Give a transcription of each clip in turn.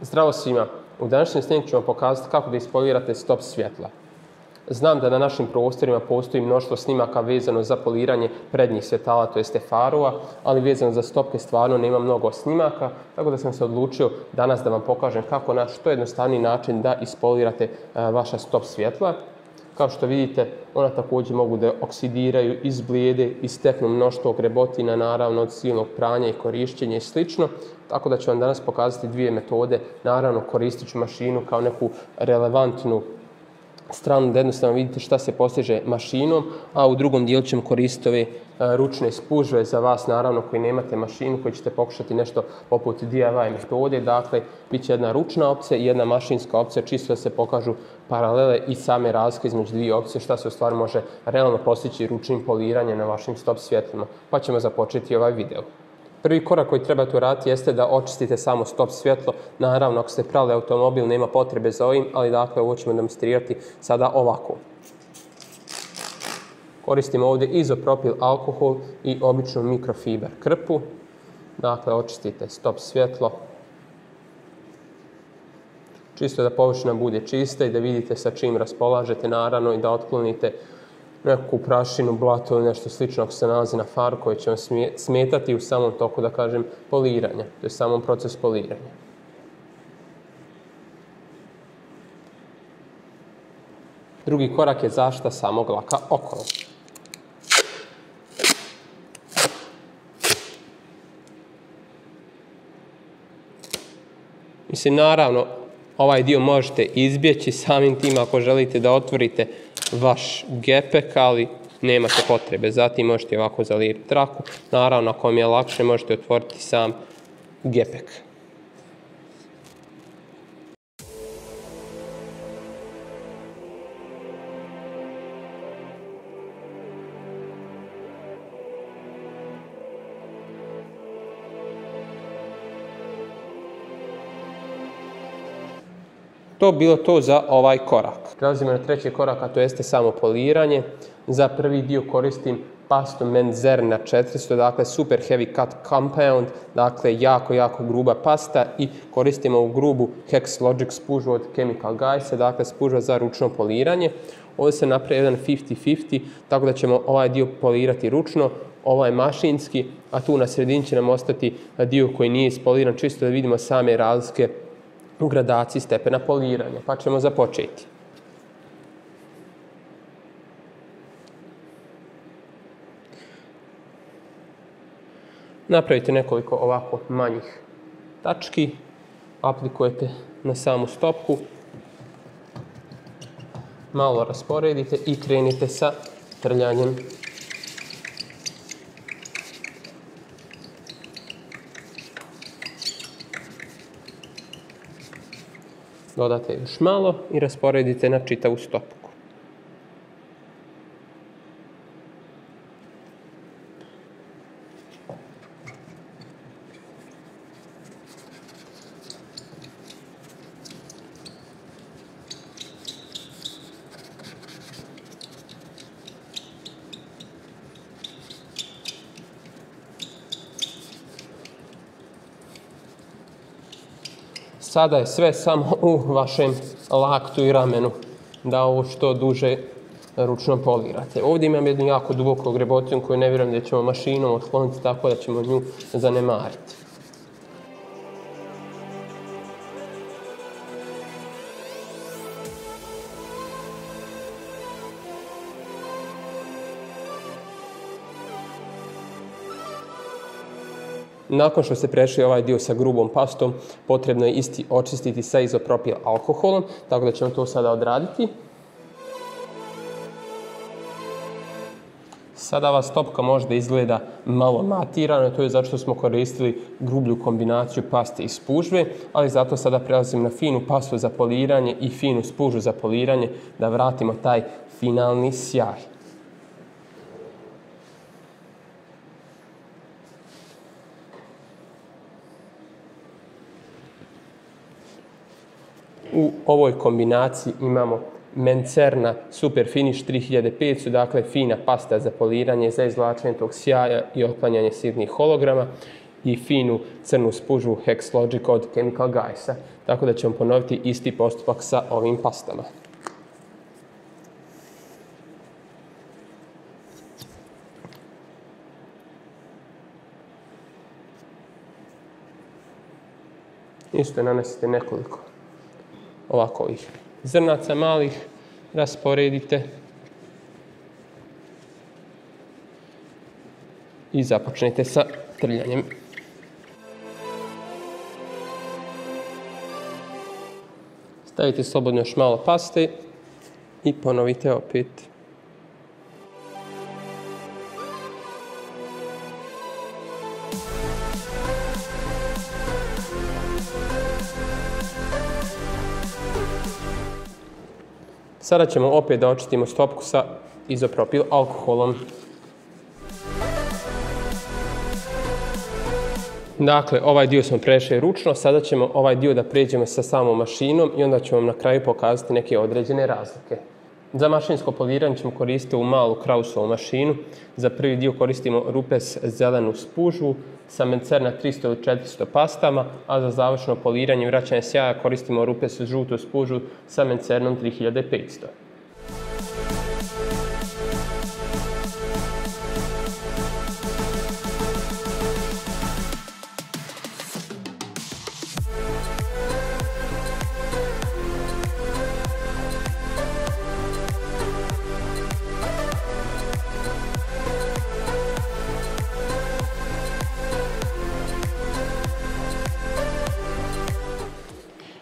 Zdravo svima! U današnjem snimku ću vam pokazati kako da ispolirate stop svjetla. Znam da na našim prostorima postoji mnoštvo snimaka vezano za poliranje prednjih svjetala, to jest farova, ali vezano za stopke stvarno nema mnogo snimaka, tako da sam se odlučio danas da vam pokažem kako na što jednostavniji način da ispolirate vaša stop svjetla. Kao što vidite, ona također mogu da oksidiraju, izblijede i steknu mnoštvo grebotina, naravno od silnog pranja i korišćenja i sl. Tako da ću vam danas pokazati dvije metode. Naravno, koristit ću mašinu kao neku relevantnu stranu da jednostavno vidite šta se postiže mašinom, a u drugom dijelu ćemo koristiti ove ručne spužve za vas, naravno, koji nemate mašinu, koji ćete pokušati nešto poput DIY metode. Dakle, bit će jedna ručna opcija i jedna mašinska opcija, čisto da se pokažu paralele i same razlike između dvije opcije, šta se u stvari može realno postići ručnim poliranjem na vašim stop svjetlima. Pa ćemo započeti ovaj video. Prvi korak koji trebate uraditi jeste da očistite samo stop svjetlo. Naravno, ako ste prali automobil, nema potrebe za ovim, ali dakle, ovo ćemo demonstrirati sada ovako. Koristimo ovdje izopropil alkohol i običnu mikrofiber krpu. Dakle, očistite stop svjetlo. Čisto da površina bude čista i da vidite sa čim raspolažete, naravno, i da otklonite neku prašinu, blato ili nešto slično ako se nalazi na faru koje će vam smetati u samom toku, da kažem, poliranja, to je samom procesu poliranja. Drugi korak je zaštita samog laka okolo. Mislim, naravno, ovaj dio možete izbjeći samim tim ako želite da otvorite vaš gepek, ali nemate potrebe. Zatim možete ovako zalijepiti traku. Naravno, ako vam je lakše, možete otvoriti sam gepek. To bilo to za ovaj korak. Prelazimo na treći korak, a to jeste samo poliranje. Za prvi dio koristim pastu Menzerna 400, dakle super heavy cut compound, dakle jako gruba pasta, i koristimo ovu grubu Hex Logic spužvu od Chemical Guys, dakle spužva za ručno poliranje. Ovdje se napravi jedan 50-50, tako da ćemo ovaj dio polirati ručno, ovaj mašinski, a tu na sredini će nam ostati dio koji nije ispoliran, čisto da vidimo same razlike u gradaciji stepena poliranja, pa ćemo započeti. Napravite nekoliko ovako manjih tački, aplikujete na samu stopku, malo rasporedite i krenite sa trljanjem. Dodate još malo i rasporedite na čitavu stopku. Sada je sve samo u vašem laktu i ramenu, da ovo što duže ručno polirate. Ovdje imam jednu jako duboku grebotinu koju ne vjerujem da ćemo mašinom otkloniti, tako da ćemo nju zanemariti. Nakon što ste prešli ovaj dio sa grubom pastom, potrebno je isti očistiti sa izopropil alkoholom, tako da ćemo to sada odraditi. Sada ova stopka možda izgleda malo matirano, to je zato što smo koristili grublju kombinaciju paste i spužve, ali zato sada prelazim na finu pastu za poliranje i finu spužvu za poliranje da vratimo taj finalni sjaj. U ovoj kombinaciji imamo Menzerna Super Finish 3500, dakle fina pasta za poliranje, za izvlačenje tog sjaja i otklanjanje sitnih holograma. i finu crnu spužvu Hex Logic od Chemical Guys-a. Tako da ćemo ponoviti isti postupak sa ovim pastama. Isto nanesite nekoliko ovakvih zrnaca malih, rasporedite i započnete sa trljanjem. Stavite slobodno još malo paste i ponovite opet. Sada ćemo opet da očistimo stopku sa izopropil alkoholom. Dakle, ovaj dio smo prešli ručno, sada ćemo ovaj dio da pređemo sa samom mašinom i onda ćemo vam na kraju pokazati neke određene razlike. Za mašinsko poliranje ćemo koristiti ovu malu Kraussovu mašinu. Za prvi dio koristimo Rupes zelenu spužvu sa Mencerna 300 ili 400 pastama, a za završno poliranje i vraćanje sjaja koristimo Rupes žutu spužvu sa Mencernom 3500.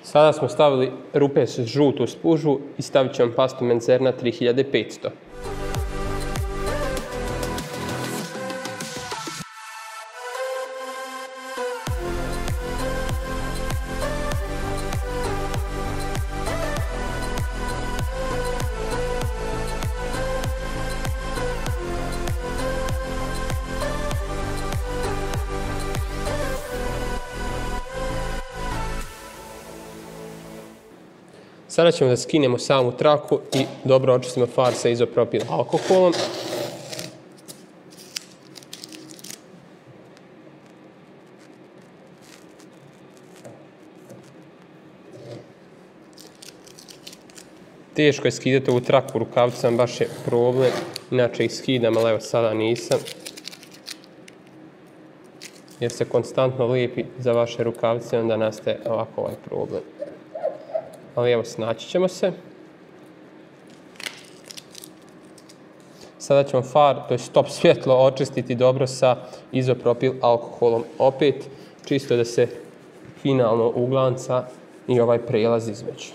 Sada smo stavili Rupes žutu spužvu i stavit ćemo pastu Mencerna 3500. Sada ćemo da skinemo samu traku i dobro očistimo far sa izopropil alkoholom. Teško je skidati ovu traku rukavicama, baš je problem. Inače ih skidam, ali evo sada nisam. Jer se konstantno lijepi za vaše rukavice, onda nastaje ovako ovaj problem. Ali evo, snaći ćemo se. Sada ćemo far, to je stop svjetlo, očistiti dobro sa izopropil alkoholom. Opet, čisto da se finalno uglanca i ovaj prijelaz između.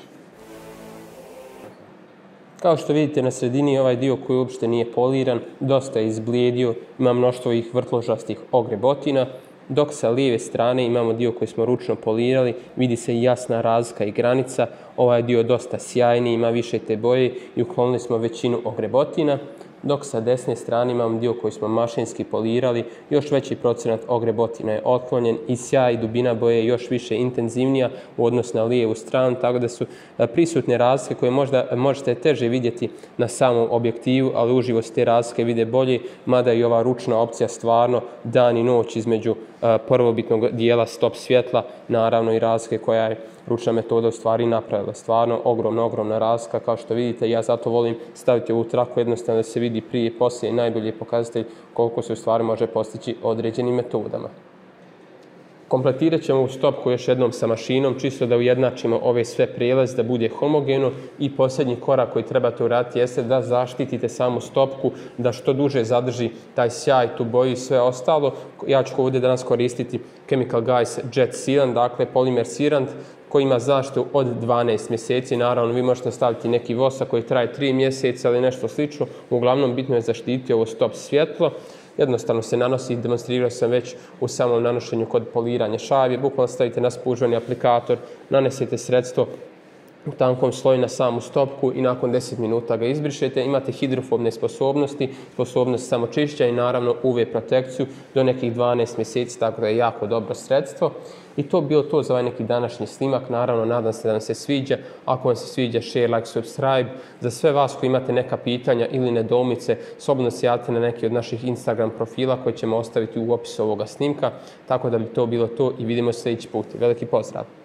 Kao što vidite na sredini ovaj dio koji uopšte nije poliran, dosta je izblijedio, ima mnoštvo ovih vrtložastih ogrebotina, dok sa lijeve strane imamo dio koji smo ručno polirali, vidi se jasna razlika i granica, ovaj dio dosta sjajni, ima više te boje i uklonili smo većinu ogrebotina, dok sa desne strane imamo dio koji smo mašinski polirali, još veći procenat ogrebotina je otklonjen i sjaj i dubina boje je još više intenzivnija u odnosu na lijevu stranu, tako da su prisutne razlike koje možda možete teže vidjeti na samom objektivu, ali uživo se te razlike vide bolje, mada i ova ručna opcija stvarno dan i noć između prvobitnog dijela stop svjetla, naravno i razlike koja je ručna metoda u stvari napravila. Stvarno ogromna razlika, kao što vidite, ja zato volim staviti ovu traku jednostavno da se vidi prije i poslije i najbolji pokazatelj koliko se u stvari može postići određenim metodama. Kompletirat ćemo ovu stopku još jednom sa mašinom, čisto da ujednačimo ove sve prijelaze, da bude homogeno i posljednji korak koji trebate uraditi jeste da zaštitite samu stopku, da što duže zadrži taj sjaj, tu boju i sve ostalo. Ja ću ovdje danas koristiti Chemical Guys Jet Sealant, dakle polimer sirant koji ima zaštitu od 12 mjeseci. Naravno, vi možete staviti neki vosak koji traje 3 mjeseca ili nešto slično. Uglavnom, bitno je zaštititi ovo stop svjetlo. Jednostavno se nanosi, demonstrirao sam već u samom nanošenju kod poliranja šajbe. Bukvalno stavite na spužvani aplikator, nanesete sredstvo u tankom sloju na samu stopku i nakon 10 minuta ga izbrišete. Imate hidrofobne sposobnosti, sposobnost samočišćenja i naravno UV protekciju do nekih 12 mjeseci, tako da je jako dobro sredstvo. I to bilo to za ovaj neki današnji snimak. Naravno, nadam se da vam se sviđa. Ako vam se sviđa, share, like, subscribe. Za sve vas koji imate neka pitanja ili nedoumice, slobodno se javite na neki od naših Instagram profila koje ćemo ostaviti u opisu ovoga snimka. Tako da bi to bilo to i vidimo se sljedeći put. Veliki pozdrav!